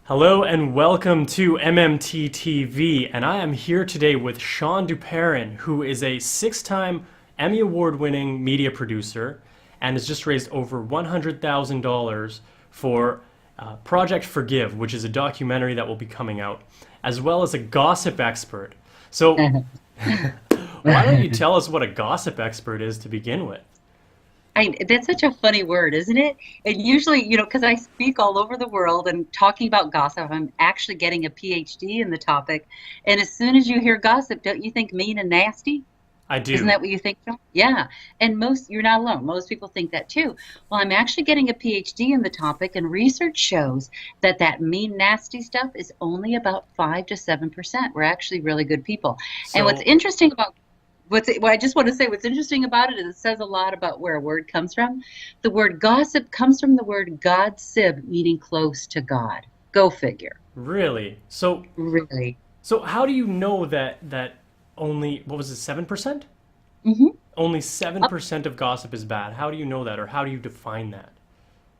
Hello and welcome to MMT TV, and I am here today with Shawne Duperon, who is a six-time Emmy Award-winning media producer and has just raised over $100,000 for Project Forgive, which is a documentary that will be coming out, as well as a gossip expert. So, why don't you tell us what a gossip expert is to begin with? That's such a funny word, isn't it? And usually, because I speak all over the world and talking about gossip, I'm actually getting a PhD in the topic. And as soon as you hear gossip, don't you think mean and nasty? I Isn't do. that what you think, John? Yeah. And you're not alone. Most people think that too. Well, I'm actually getting a PhD in the topic, and research shows that mean, nasty stuff is only about 5 to 7%. We're actually really good people. And what's So, interesting about I just want to say what's interesting about it is it says a lot about where a word comes from. The word gossip comes from the word God sib, meaning close to God. Go figure. really? So, Really. so how do you know that only, what was it, 7%? hmm Only 7% of gossip is bad. How do you know that, or how do you define that?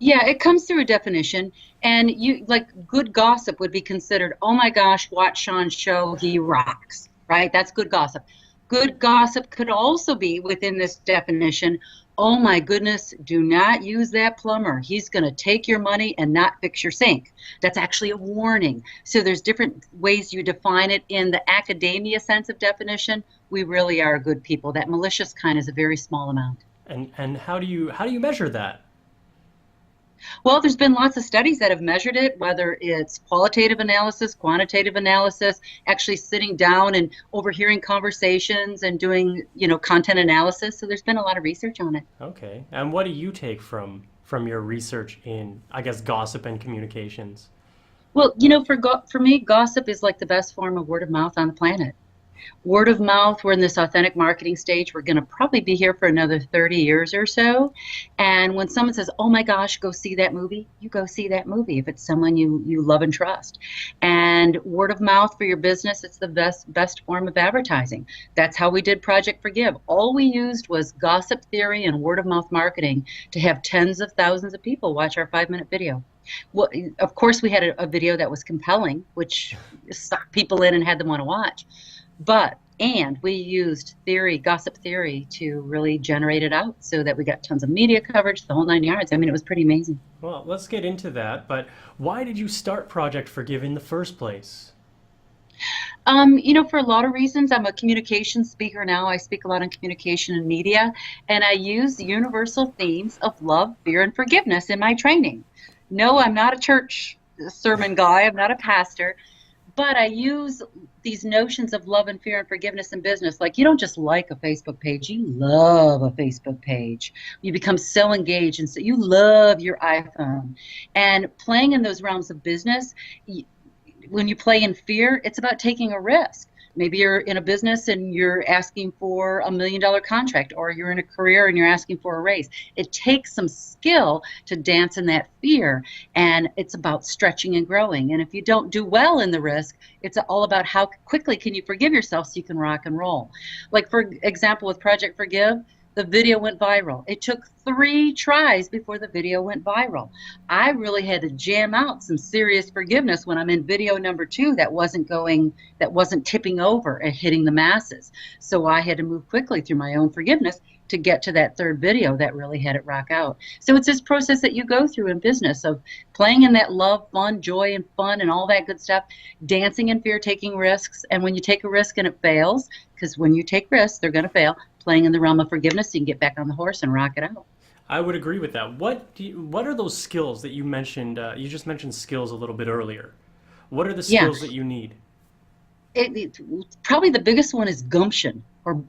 Yeah, it comes through a definition, and you like good gossip would be considered, oh my gosh, watch Shaun's show, he rocks, right? That's good gossip. Good gossip could also be within this definition, oh my goodness, do not use that plumber. He's going to take your money and not fix your sink. That's actually a warning. So there's different ways you define it. In the academia sense of definition, we really are good people. That malicious kind is a very small amount. And how do you measure that? Well, there's been lots of studies that have measured it, whether it's qualitative analysis, quantitative analysis, actually sitting down and overhearing conversations and doing, content analysis. So there's been a lot of research on it. Okay. And what do you take from your research in, I guess, gossip and communications? Well, for me, gossip is like the best form of word of mouth on the planet. Word of mouth, we're in this authentic marketing stage. We're going to probably be here for another 30 years or so. And when someone says, oh my gosh, go see that movie, you go see that movie if it's someone you love and trust. And word of mouth for your business, it's the best form of advertising. That's how we did Project Forgive. All we used was gossip theory and word of mouth marketing to have tens of thousands of people watch our 5-minute video. Well, of course, we had a video that was compelling, which sucked people in and had them want to watch. And we used gossip theory, to really generate it out so that we got tons of media coverage, the whole 9 yards. I mean, it was pretty amazing. Well, let's get into that, but why did you start Project Forgive in the first place? For a lot of reasons, I'm a communication speaker now. I speak a lot on communication and media, and I use the universal themes of love, fear, and forgiveness in my training. No, I'm not a church sermon guy. I'm not a pastor. But I use these notions of love and fear and forgiveness in business. Like, you don't just like a Facebook page, you love a Facebook page. You become so engaged, and so you love your iPhone. And playing in those realms of business, when you play in fear, it's about taking a risk. Maybe you're in a business and you're asking for $1 million contract, or you're in a career and you're asking for a raise. It takes some skill to dance in that fear, and it's about stretching and growing. And if you don't do well in the risk, it's all about how quickly can you forgive yourself so you can rock and roll. Like, for example, with Project Forgive, the video went viral. It took 3 tries before the video went viral. I really had to jam out some serious forgiveness when I'm in video number 2 that wasn't tipping over and hitting the masses. So I had to move quickly through my own forgiveness to get to that 3rd video that really had it rock out. So it's this process that you go through in business of playing in that love, fun, joy, and fun and all that good stuff, dancing in fear, taking risks. And when you take a risk and it fails, because when you take risks, they're going to fail, playing in the realm of forgiveness, you can get back on the horse and rock it out. I would agree with that. What are those skills that you mentioned? You just mentioned skills a little bit earlier. What are the Yeah, skills that you need? it probably the biggest one is gumption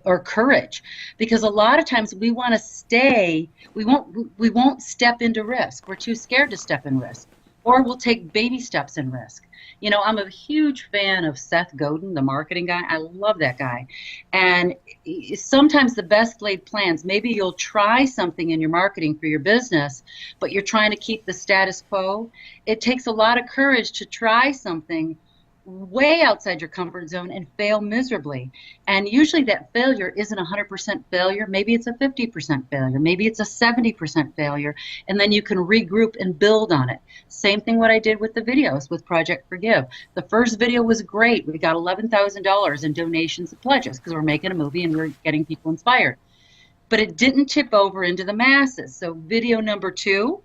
or courage, because a lot of times we want to stay, we won't step into risk. We're too scared to step in risk, or we'll take baby steps in risk. I'm a huge fan of Seth Godin, the marketing guy. I love that guy. And sometimes the best laid plans, maybe you'll try something in your marketing for your business, but you're trying to keep the status quo. It takes a lot of courage to try something way outside your comfort zone and fail miserably. And usually that failure isn't 100% failure. Maybe it's a 50% failure. Maybe it's a 70% failure. And then you can regroup and build on it. Same thing what I did with the videos with Project Forgive. The first video was great. We got $11,000 in donations and pledges because we're making a movie and we're getting people inspired. But it didn't tip over into the masses. So video number 2,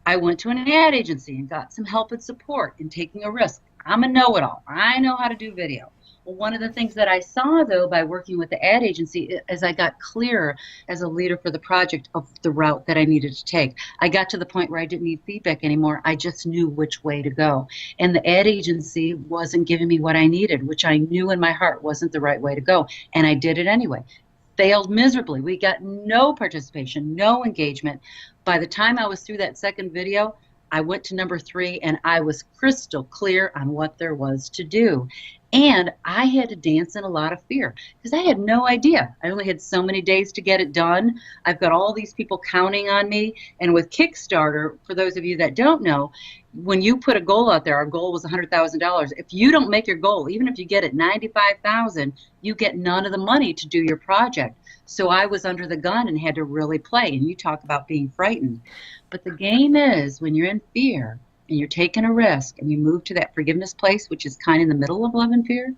I went to an ad agency and got some help and support in taking a risk. I'm a know-it-all. I know how to do video. Well, one of the things that I saw, though, by working with the ad agency, as I got clearer as a leader for the project of the route that I needed to take, I got to the point where I didn't need feedback anymore. I just knew which way to go. And the ad agency wasn't giving me what I needed, which I knew in my heart wasn't the right way to go. And I did it anyway. Failed miserably. We got no participation, no engagement. By the time I was through that second video, I went to number 3 and I was crystal clear on what there was to do. And I had to dance in a lot of fear because I had no idea. I only had so many days to get it done. I've got all these people counting on me. And with Kickstarter, for those of you that don't know, when you put a goal out there, our goal was $100,000. If you don't make your goal, even if you get it $95,000, you get none of the money to do your project. So I was under the gun and had to really play. And you talk about being frightened. But the game is when you're in fear and you're taking a risk and you move to that forgiveness place, which is kind of in the middle of love and fear,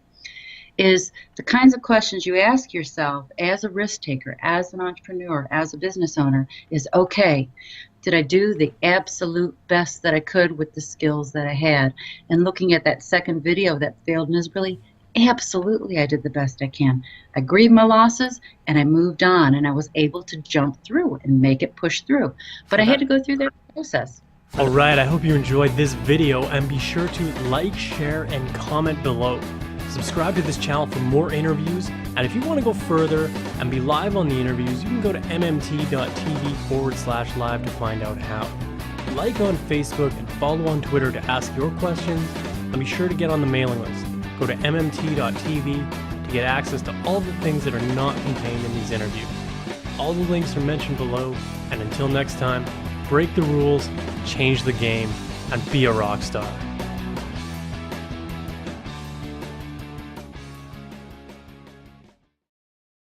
is the kinds of questions you ask yourself as a risk taker, as an entrepreneur, as a business owner is, okay, did I do the absolute best that I could with the skills that I had? And looking at that second video that failed miserably, absolutely I did the best I can. I grieved my losses and I moved on and I was able to jump through and make it push through. But I had to go through that process. Alright, I hope you enjoyed this video and be sure to like, share, and comment below. Subscribe to this channel for more interviews, and if you want to go further and be live on the interviews, you can go to mmt.tv/live to find out how. Like on Facebook and follow on Twitter to ask your questions, and be sure to get on the mailing list. Go to mmt.tv to get access to all the things that are not contained in these interviews. All the links are mentioned below, and until next time, break the rules, change the game, and be a rock star.